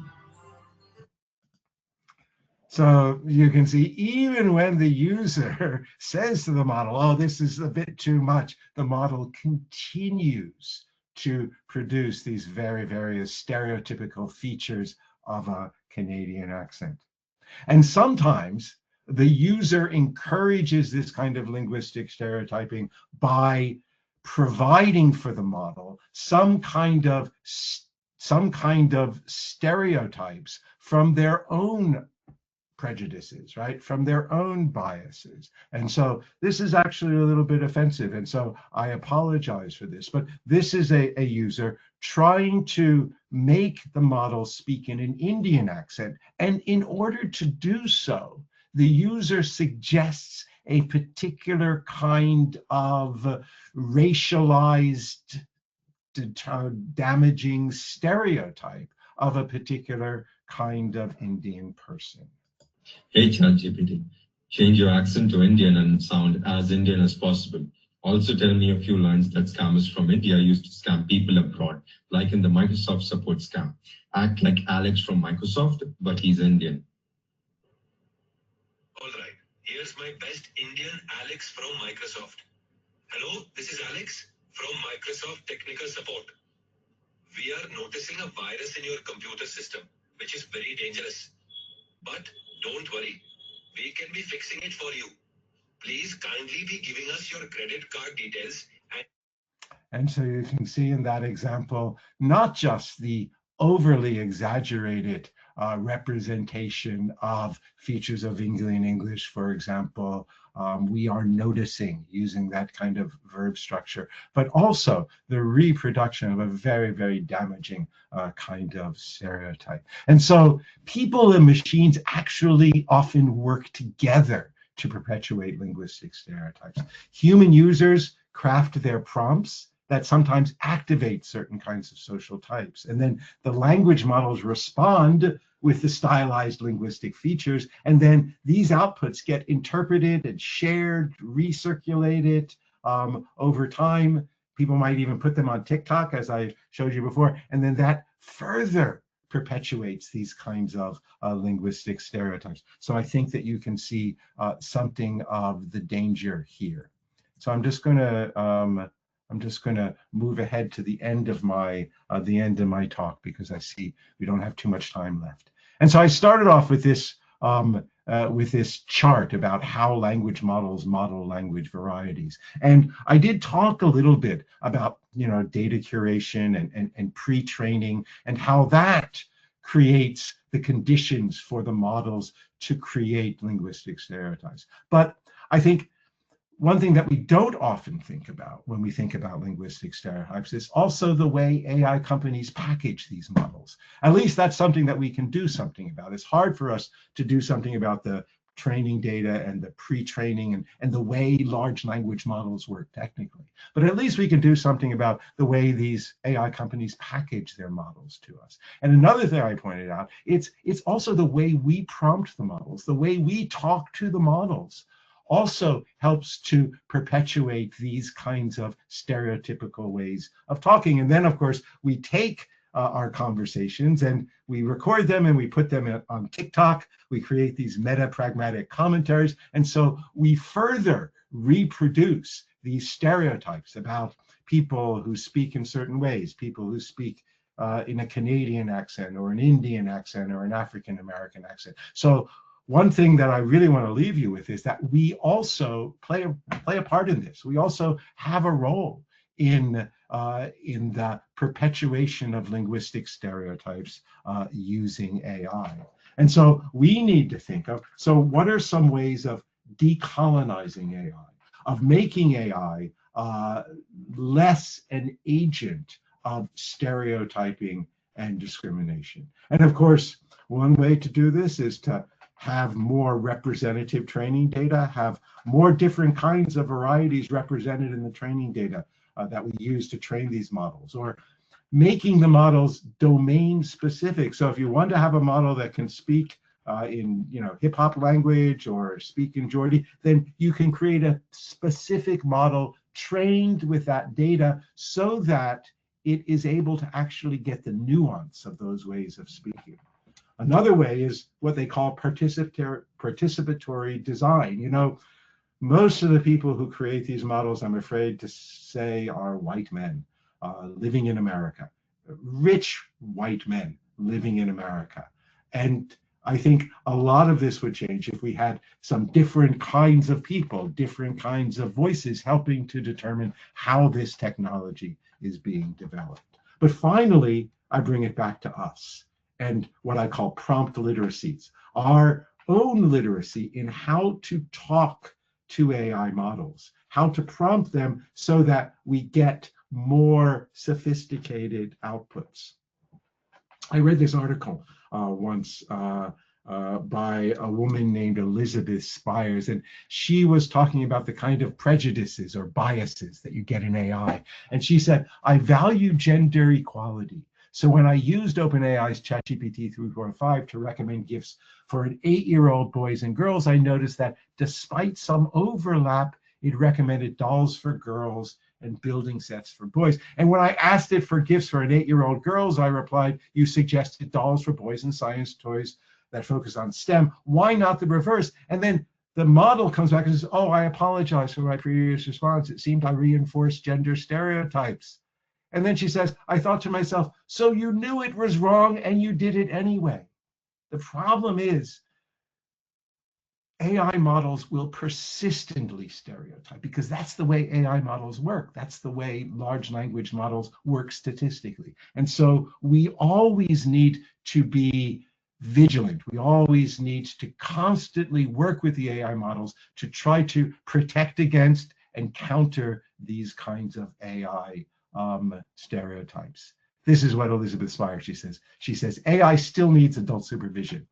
So you can see, even when the user says to the model, oh, this is a bit too much, the model continues to produce these various stereotypical features of a Canadian accent. And sometimes the user encourages this kind of linguistic stereotyping by providing for the model some kind of stereotypes from their own prejudices, right? From their own biases. And so this is actually a little bit offensive. And so I apologize for this, but this is a user trying to make the model speak in an Indian accent. And in order to do so, the user suggests a particular kind of racialized, damaging stereotype of a particular kind of Indian person. Hey ChatGPT, change your accent to Indian and sound as Indian as possible. Also tell me a few lines that scammers from India use to scam people abroad, like in the Microsoft support scam. Act like Alex from Microsoft, but he's Indian. All right, here's my best Indian Alex from Microsoft. Hello, this is Alex from Microsoft Technical Support. We are noticing a virus in your computer system, which is very dangerous. But don't worry, we can be fixing it for you. Please kindly be giving us your credit card details. And so you can see in that example, not just the overly exaggerated representation of features of Indian English, for example, we are noticing using that kind of verb structure, but also the reproduction of a very, very damaging kind of stereotype. And so people and machines actually often work together to perpetuate linguistic stereotypes. Human users craft their prompts that sometimes activate certain kinds of social types. And then the language models respond with the stylized linguistic features. And then these outputs get interpreted and shared, recirculated over time. People might even put them on TikTok, as I showed you before. And then that further perpetuates these kinds of linguistic stereotypes. So I think that you can see something of the danger here. So I'm just going to move ahead to the end of my talk, because I see we don't have too much time left. And so I started off with this chart about how language models model language varieties. And I did talk a little bit about data curation and pre-training, and how that creates the conditions for the models to create linguistic stereotypes. But I think one thing that we don't often think about when we think about linguistic stereotypes is also the way AI companies package these models. At least that's something that we can do something about. It's hard for us to do something about the training data and the pre-training and the way large language models work technically. But at least we can do something about the way these AI companies package their models to us. And another thing I pointed out, it's also the way we prompt the models, the way we talk to the models also helps to perpetuate these kinds of stereotypical ways of talking. And then, of course, we take our conversations and we record them and we put them on TikTok. We create these meta-pragmatic commentaries. And so we further reproduce these stereotypes about people who speak in certain ways, people who speak in a Canadian accent or an Indian accent or an African American accent. So one thing that I really want to leave you with is that we also play a part in this. We also have a role in the perpetuation of linguistic stereotypes using AI. And so we need to think of, so what are some ways of decolonizing AI, of making AI less an agent of stereotyping and discrimination? And of course, one way to do this is to have more representative training data, have more different kinds of varieties represented in the training data that we use to train these models, or making the models domain specific. So if you want to have a model that can speak in hip hop language or speak in Geordie, then you can create a specific model trained with that data so that it is able to actually get the nuance of those ways of speaking. Another way is what they call participatory design. Most of the people who create these models, I'm afraid to say, are white men living in America, rich white men living in America. And I think a lot of this would change if we had some different kinds of people, different kinds of voices helping to determine how this technology is being developed. But finally, I bring it back to us and what I call prompt literacies, our own literacy in how to talk to AI models, how to prompt them so that we get more sophisticated outputs. I read this article once by a woman named Elizabeth Spires, and she was talking about the kind of prejudices or biases that you get in AI. And she said, I value gender equality. So when I used OpenAI's ChatGPT 3.5 to recommend gifts for an 8-year-old boys and girls, I noticed that despite some overlap, it recommended dolls for girls and building sets for boys. And when I asked it for gifts for an 8-year-old girls, I replied, you suggested dolls for boys and science toys that focus on STEM. Why not the reverse? And then the model comes back and says, oh, I apologize for my previous response. It seemed I reinforced gender stereotypes. And then she says, I thought to myself, so you knew it was wrong and you did it anyway. The problem is AI models will persistently stereotype because that's the way AI models work. That's the way large language models work statistically. And so we always need to be vigilant. We always need to constantly work with the AI models to try to protect against and counter these kinds of AI stereotypes. This is what Elizabeth Spires, she says. She says, AI still needs adult supervision.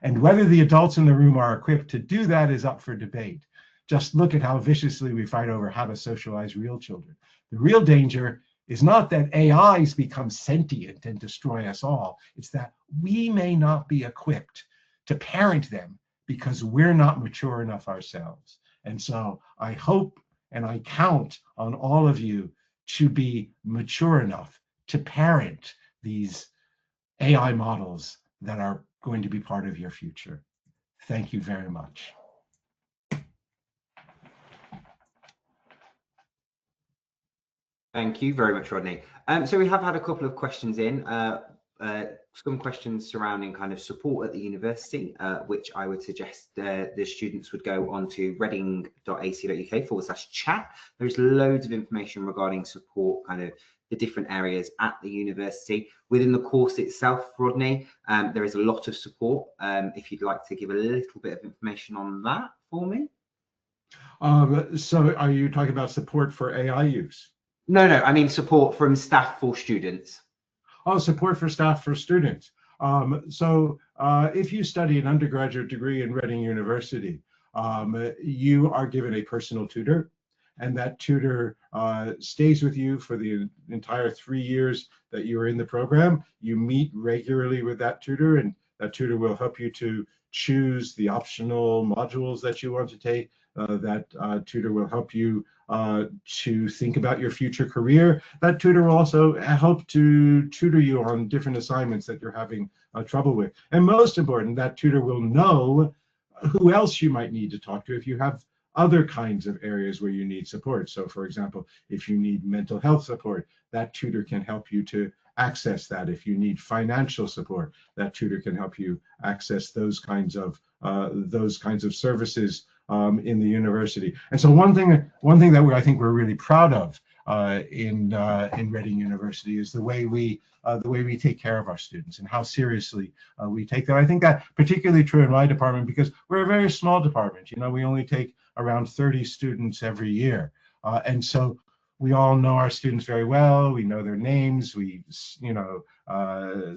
And whether the adults in the room are equipped to do that is up for debate. Just look at how viciously we fight over how to socialize real children. The real danger is not that AIs become sentient and destroy us all. It's that we may not be equipped to parent them because we're not mature enough ourselves. And so I hope and I count on all of you to be mature enough to parent these AI models that are going to be part of your future. Thank you very much. Thank you very much, Rodney. So we have had a couple of questions in, some questions surrounding kind of support at the university, which I would suggest the students would go on to reading.ac.uk/chat. There's loads of information regarding support, kind of the different areas at the university. Within the course itself, Rodney, there is a lot of support. If you'd like to give a little bit of information on that for me. So are you talking about support for AI use? No, I mean support from staff for students. Oh, support for staff for students. If you study an undergraduate degree in Reading University, you are given a personal tutor, and that tutor stays with you for the entire 3 years that you are in the program. You meet regularly with that tutor, and that tutor will help you to choose the optional modules that you want to take. That tutor will help you to think about your future career. That tutor will also help to tutor you on different assignments that you're having trouble with. And most important, that tutor will know who else you might need to talk to if you have other kinds of areas where you need support. So for example, if you need mental health support, that tutor can help you to access that. If you need financial support, that tutor can help you access those kinds of services in the university. And so one thing that I think we're really proud of in Reading University is the way we take care of our students and how seriously we take them. I think that particularly true in my department because we're a very small department. You know, we only take around 30 students every year, and so we all know our students very well. We know their names. We,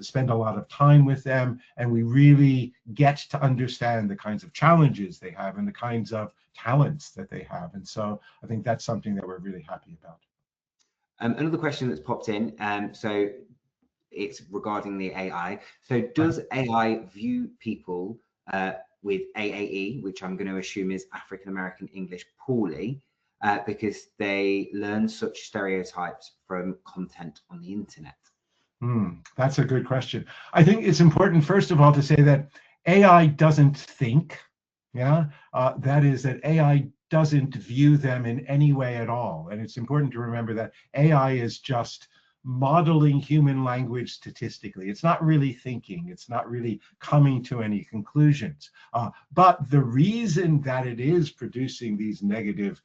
spend a lot of time with them, and we really get to understand the kinds of challenges they have and the kinds of talents that they have. And so I think that's something that we're really happy about. Another question that's popped in, so it's regarding the AI. So does AI view people with AAE, which I'm going to assume is African American English, poorly because they learn such stereotypes from content on the internet? That's a good question. I think it's important, first of all, to say that AI doesn't think. That is, that AI doesn't view them in any way at all. And it's important to remember that AI is just modeling human language statistically. It's not really thinking. It's not really coming to any conclusions. But the reason that it is producing these negative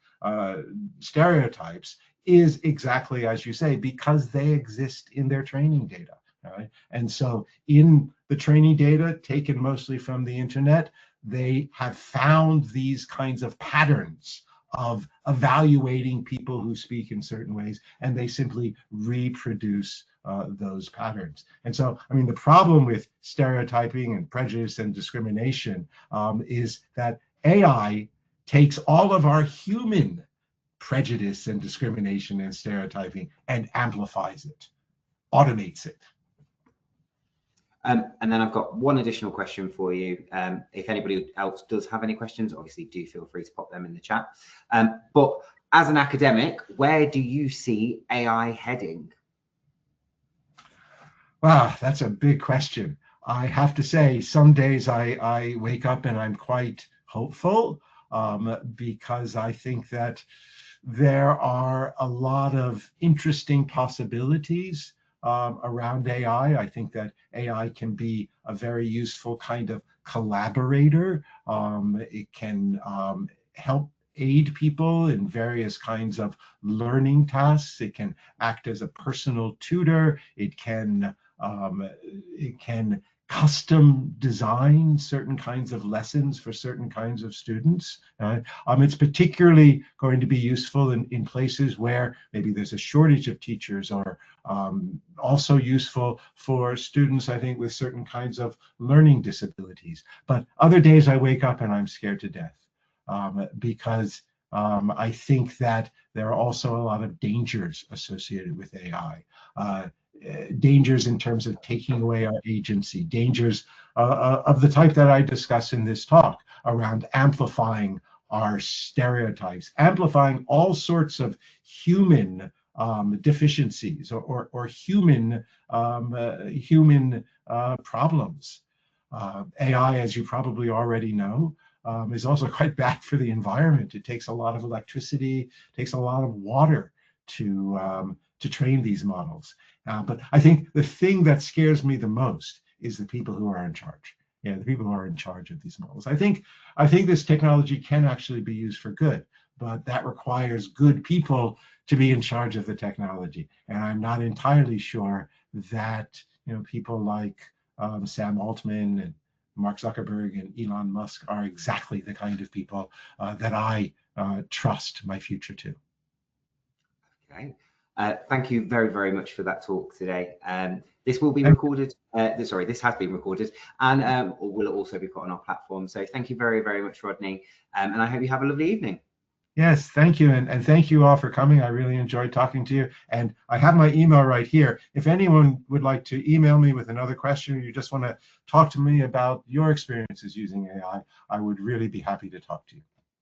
stereotypes is exactly as you say, because they exist in their training data. Right? And so in the training data taken mostly from the internet, they have found these kinds of patterns of evaluating people who speak in certain ways, and they simply reproduce those patterns. And so, I mean, the problem with stereotyping and prejudice and discrimination is that AI takes all of our human prejudice and discrimination and stereotyping and amplifies it, automates it. And then I've got one additional question for you. If anybody else does have any questions, obviously do feel free to pop them in the chat. But as an academic, where do you see AI heading? Wow, that's a big question. I have to say, some days I wake up and I'm quite hopeful because I think that there are a lot of interesting possibilities around AI. I think that AI can be a very useful kind of collaborator. It can help aid people in various kinds of learning tasks. It can act as a personal tutor. It can custom design certain kinds of lessons for certain kinds of students. It's particularly going to be useful in places where maybe there's a shortage of teachers, or also useful for students, I think, with certain kinds of learning disabilities. But other days I wake up and I'm scared to death because I think that there are also a lot of dangers associated with AI. Dangers in terms of taking away our agency, dangers of the type that I discuss in this talk around amplifying our stereotypes, amplifying all sorts of human deficiencies or human problems. AI, as you probably already know, is also quite bad for the environment. It takes a lot of electricity, takes a lot of water to train these models. But I think the thing that scares me the most is the people who are in charge. The people who are in charge of these models. I think this technology can actually be used for good, but that requires good people to be in charge of the technology. And I'm not entirely sure that people like Sam Altman and Mark Zuckerberg and Elon Musk are exactly the kind of people that I trust my future to. Okay. Thank you very, very much for that talk today. This will be recorded. This has been recorded and will also be put on our platform. So thank you very, very much, Rodney. And I hope you have a lovely evening. Yes, thank you. And thank you all for coming. I really enjoyed talking to you. And I have my email right here. If anyone would like to email me with another question, or you just want to talk to me about your experiences using AI, I would really be happy to talk to you.